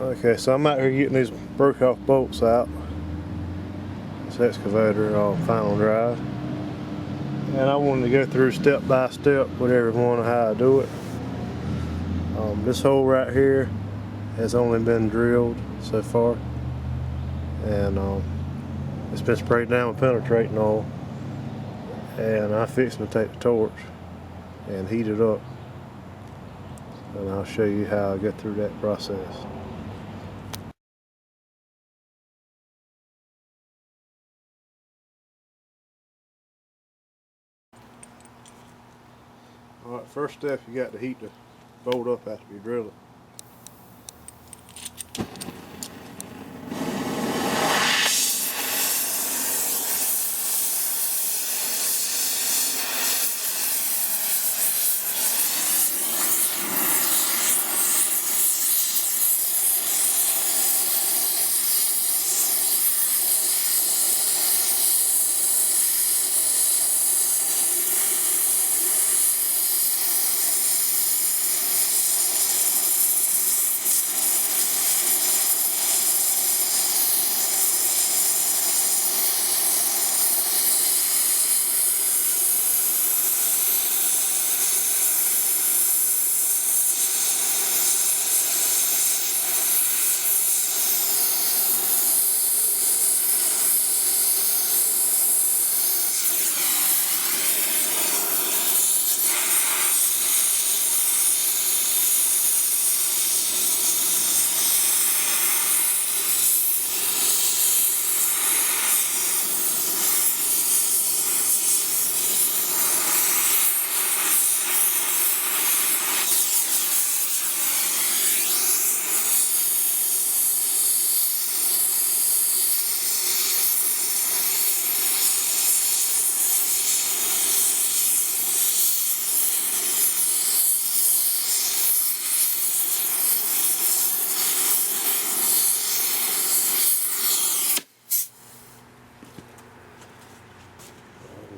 Okay, so I'm out here getting these broke off bolts out. This excavator on final drive. And I wanted to go through step by step with everyone on how I do it. This hole right here has only been drilled so far. And it's been sprayed down with penetrating oil. And I'm fixing to take the torch and heat it up. And I'll show you how I get through that process. Alright, first step, you got to heat the bolt up after you drill it.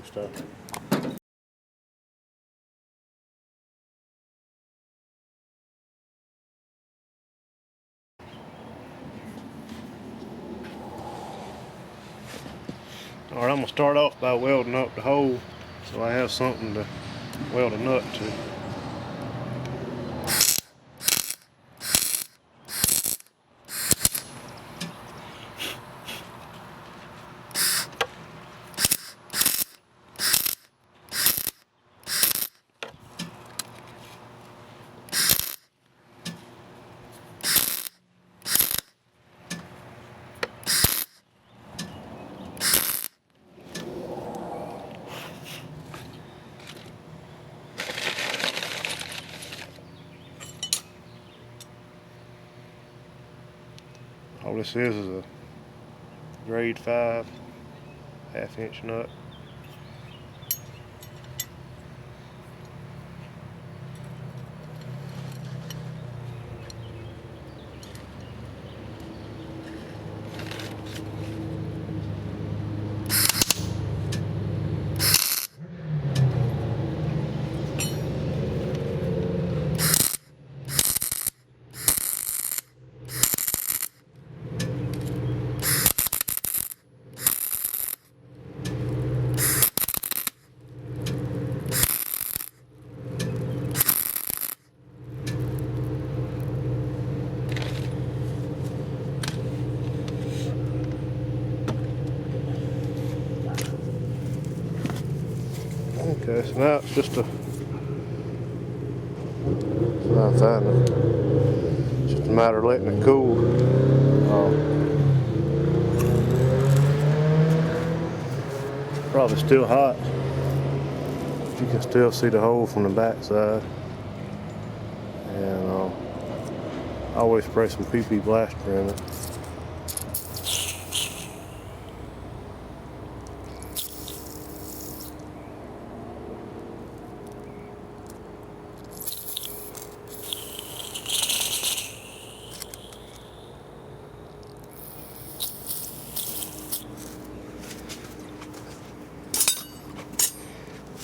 Stuff. Alright, I'm going to start off by welding up the hole so I have something to weld a nut to. All this is a grade 5 1/2 inch nut. Okay, so now it's just a matter of letting it cool. Probably still hot. You can still see the hole from the back side. And I always spray some PP blaster in it.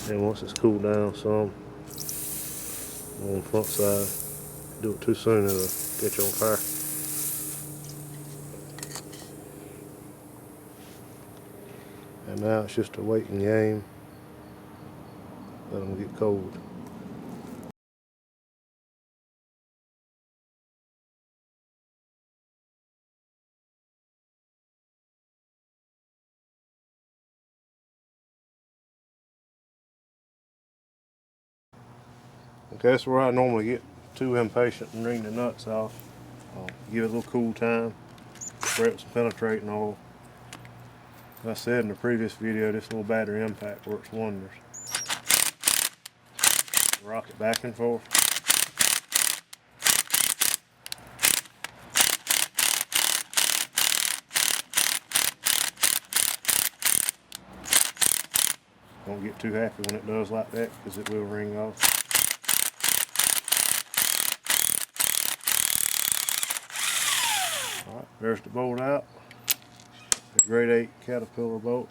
And once it's cooled down some on the front side, do it too soon, it'll get you on fire. now it's just a waiting game. Let them get cold. Okay, that's where I normally get too impatient and wring the nuts off. I'll give it a little cool time, spray up some penetrating oil. As I said in the previous video, this little battery impact works wonders. Rock it back and forth. Don't get too happy when it does like that, because it will ring off. Alright, there's the bolt out. The grade 8 Caterpillar bolt.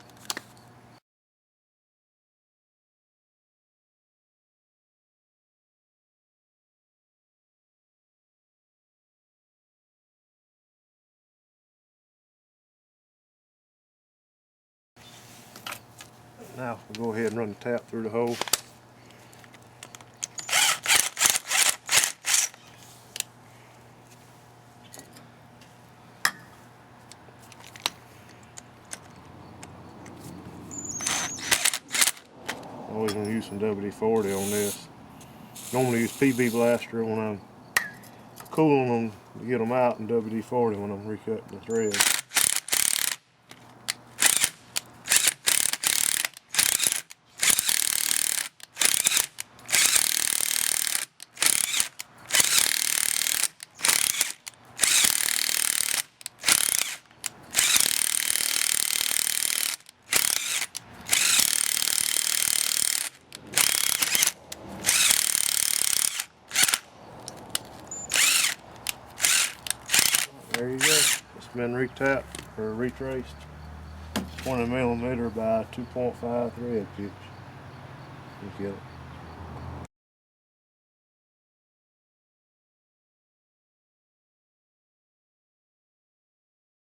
Now we'll go ahead and run the tap through the hole. Always going to use some WD-40 on this. Normally use PB Blaster when I'm cooling them to get them out, and WD-40 when I'm recutting the thread. There you go. It's been retapped or retraced. 20mm by 2.5 thread pitch. Look at it.